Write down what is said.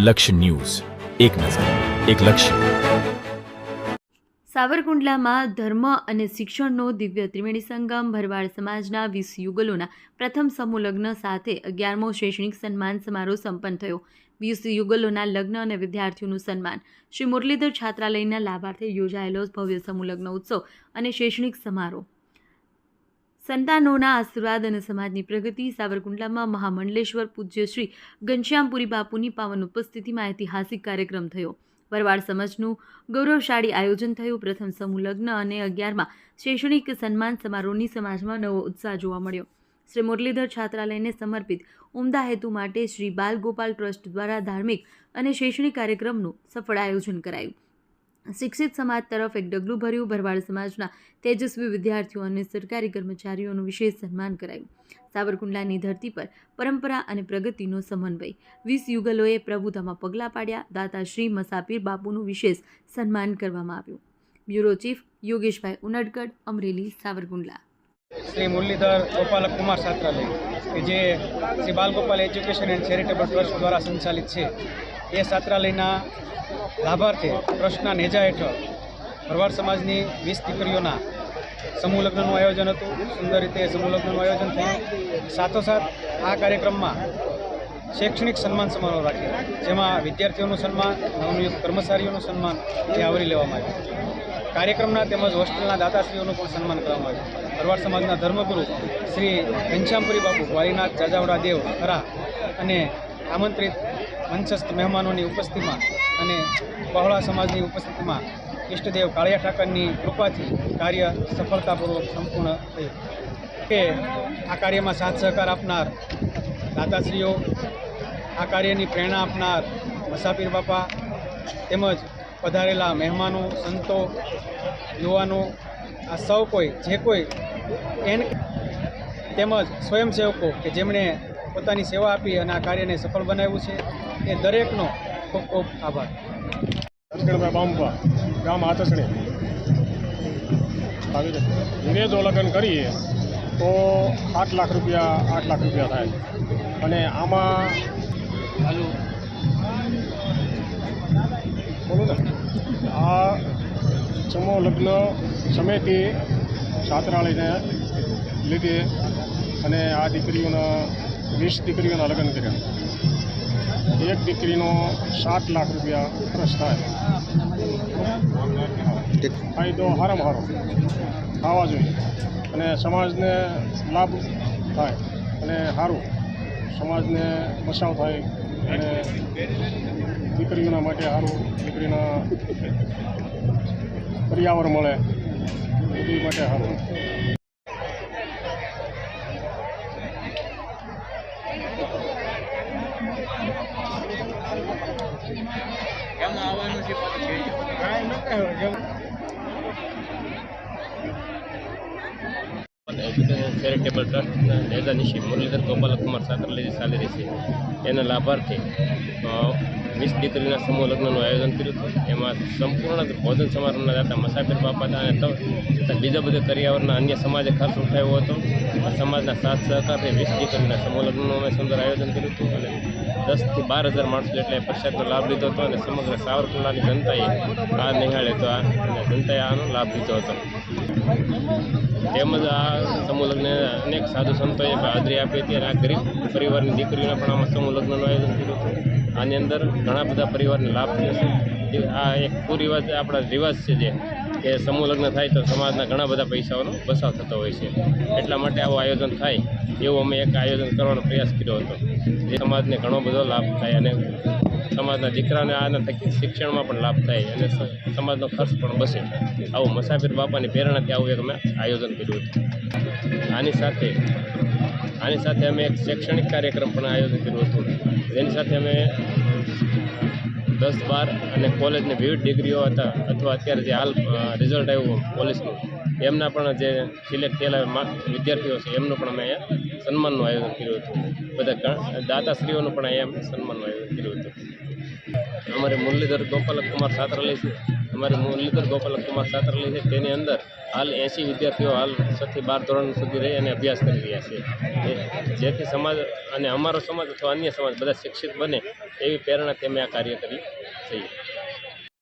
લક્ષ્ય ન્યૂઝ, એક નજર, એક લક્ષ્ય. સાવરકુંડલામાં ધર્મ અને શિક્ષણનો દિવ્ય ત્રિવેણી સંગમ. ભરવાડ સમાજના 20 યુગલોના પ્રથમ સમૂહ લગ્ન સાથે 11મો શૈક્ષણિક સન્માન સમારોહ સંપન્ન થયો. 20 યુગલોના લગ્ન અને વિદ્યાર્થીઓનું સન્માન. શ્રી મુરલીધર છાત્રાલયના લાભાર્થે યોજાયેલો ભવ્ય સમૂહ લગ્ન ઉત્સવ અને શૈક્ષણિક સમારોહ. સંતાનોના આશીર્વાદ અને સમાજની પ્રગતિ. સાવરકુંડલામાં મહામંડલેશ્વર પૂજ્ય શ્રી ઘનશ્યામપુરી બાપુની પાવન ઉપસ્થિતિમાં ઐતિહાસિક કાર્યક્રમ થયો. ભરવાડ સમાજનું ગૌરવશાળી આયોજન થયું. પ્રથમ સમૂહ લગ્ન અને 11મા શૈક્ષણિક સન્માન સમારોહની સમાજમાં નવો ઉત્સાહ જોવા મળ્યો. શ્રી મુરલીધર છાત્રાલયને સમર્પિત ઉમદા હેતુ માટે શ્રી બાલ ગોપાલ ટ્રસ્ટ દ્વારા ધાર્મિક અને શૈક્ષણિક કાર્યક્રમનું સફળ આયોજન કરાયું. શિક્ષિત સમાજ તરફ એક ડગલું ભર્યું. ભરવાડ સમાજના તેજસ્વી વિદ્યાર્થીઓ અને સરકારી કર્મચારીઓનું વિશેષ સન્માન કરાયું. સાવરકુંડલાની ધરતી પર પરંપરા અને પ્રગતિનો સમન્વય. 20 યુગલોએ પ્રભુતામાં પગલાં પાડ્યા. દાતા શ્રી મસાપીર બાપુનું વિશેષ સન્માન કરવામાં આવ્યું. Bureau chief Yogeshbhai Unadkat, Amreli, Savarkundla. શ્રી મુરલીધર ગોપાલક કુમાર છાત્રાલય કે જે Shri Balgopal education and charitable trust દ્વારા સંચાલિત છે, એ છાત્રાલયના લાભાર્થે ટ્રસ્ટના નેજા હેઠળ ભરવાડ સમાજની 20 દીકરીઓના સમૂહ લગ્નનું આયોજન હતું. સુંદર રીતે સમૂહ લગ્નનું આયોજન થયું. સાથોસાથ આ કાર્યક્રમમાં શૈક્ષણિક સન્માન સમારોહ રાખ્યો, જેમાં વિદ્યાર્થીઓનું સન્માન, નવનિયુક્ત કર્મચારીઓનું સન્માન એ આવરી લેવામાં આવ્યું. કાર્યક્રમના તેમજ હોસ્ટેલના દાતાશ્રીઓનું પણ સન્માન કરવામાં આવ્યું. ભરવાડ સમાજના ધર્મગુરુ શ્રી ઘનશ્યામપુરી બાપુ વાલીનાથ જાજાવડા દેવ ખરા અને આમંત્રિત મંચસ્થ મહેમાનોની ઉપસ્થિતિમાં અને બહોળા સમાજની ઉપસ્થિતિમાં ઈષ્ટદેવ કાળિયા ઠાકરની કૃપાથી કાર્ય સફળતાપૂર્વક સંપૂર્ણ થયું. કે આ કાર્યમાં સાથ સહકાર આપનાર દાતાશ્રીઓ, આ કાર્યની પ્રેરણા આપનાર મસાપીર બાપા, તેમજ પધારેલા મહેમાનો, સંતો, યુવાનો, આ સૌ કોઈ જે કોઈ તેમજ સ્વયંસેવકો કે જેમણે પોતાની સેવા આપી અને આ કાર્યને સફળ બનાવ્યું છે, એ દરેકનો ખૂબ ખૂબ આભાર. લક્ષ્મણભાઈ બાંબા, ગામ આતસણી. વિનેજો લગ્ન કરીએ તો 8 લાખ રૂપિયા થાય અને આમાં બોલો ને, આ સમૂહ લગ્ન સમિતિ છાત્રાલયને લીધે અને આ દીકરીઓના 20 દીકરીઓના લગ્ન કર્યા. એક દીકરીનો 7 લાખ રૂપિયા ખર્ચ થાય. ફાયદો હારામાં હારો થવા જોઈએ અને સમાજને લાભ થાય અને સારું સમાજને બચાવ થાય અને દીકરીઓના માટે સારું, દીકરીના પર્યાવરણ મળે, બધી માટે સારું. એજ્યુકેશન ચેરિટેબલ ટ્રસ્ટના નેજા શ્રી મુરલીધર ગોપાલક કુમાર છાત્રાલય ચાલી રહી છે, એના લાભાર્થે 20 દીકરીના સમૂહ લગ્નનું આયોજન કર્યું હતું. એમાં સંપૂર્ણ ભોજન સમારોહના દાતા મસાફિર બાપા હતા અને બીજા બધા કરિયાવરના અન્ય સમાજે ખર્ચ ઉઠાવ્યો હતો. સમાજના સાથ સહકારથી 20 દીકરીના સમૂહ લગ્નનું અમે સુંદર આયોજન કર્યું હતું અને 10 થી 12 હજાર માણસો એટલે પ્રસાદનો લાભ લીધો હતો અને સમગ્ર સાવરકુંડલાની જનતાએ આ નિહાળે તો જનતાએ આનો લાભ લીધો હતો. તેમજ આ સમૂહ લગ્ન અનેક સાધુ સંતોએ હાજરી આપી હતી અને આ ગરીબ પરિવારની દીકરીઓને પણ આમાં સમૂહ લગ્નનું આયોજન કર્યું હતું. આની અંદર ઘણા બધા પરિવારને લાભ થયો છે. આ એક કુરિવાજ આપણા રિવાજ છે જે કે સમૂહ લગ્ન થાય તો સમાજના ઘણા બધા પૈસાઓનો બચાવ થતો હોય છે. એટલા માટે આવું આયોજન થાય એવું અમે એક આયોજન કરવાનો પ્રયાસ કર્યો હતો, જે સમાજને ઘણો બધો લાભ થાય અને સમાજના દીકરાને આના થકી શિક્ષણમાં પણ લાભ થાય અને સમાજનો ખર્ચ પણ બચે. આવું મસાફિર બાપાની પ્રેરણાથી આવું એક અમે આયોજન કર્યું હતું. આની સાથે અમે એક શૈક્ષણિક કાર્યક્રમ પણ આયોજન કર્યું હતું, જેની સાથે અમે 10, 12 અને કોલેજની વિવિધ ડિગ્રીઓ હતા અથવા અત્યારે જે હાલ રિઝલ્ટ આવ્યું પોલીસનું, એમના પણ જે સિલેક્ટ થયેલા વિદ્યાર્થીઓ છે એમનું પણ અમે અહીંયા સન્માનનું આયોજન કર્યું હતું. બધા દાતાશ્રીઓનું પણ અહીંયા અમે સન્માનનું આયોજન કર્યું હતું. અમારે મુરલીધર ગોપાલક કુમાર છાત્રાલય છે, અમારી મુરલીધર ગોપાલ કુમાર છાત્રાલય છે તેની અંદર હાલ 80 વિદ્યાર્થીઓ હાલ 6 થી 12 ધોરણ સુધી રહી અને અભ્યાસ કરી રહ્યા છે, જેથી સમાજ અને અમારો સમાજ અથવા અન્ય સમાજ બધા શિક્ષિત બને એવી પ્રેરણા અમે આ કાર્ય કરી છીએ.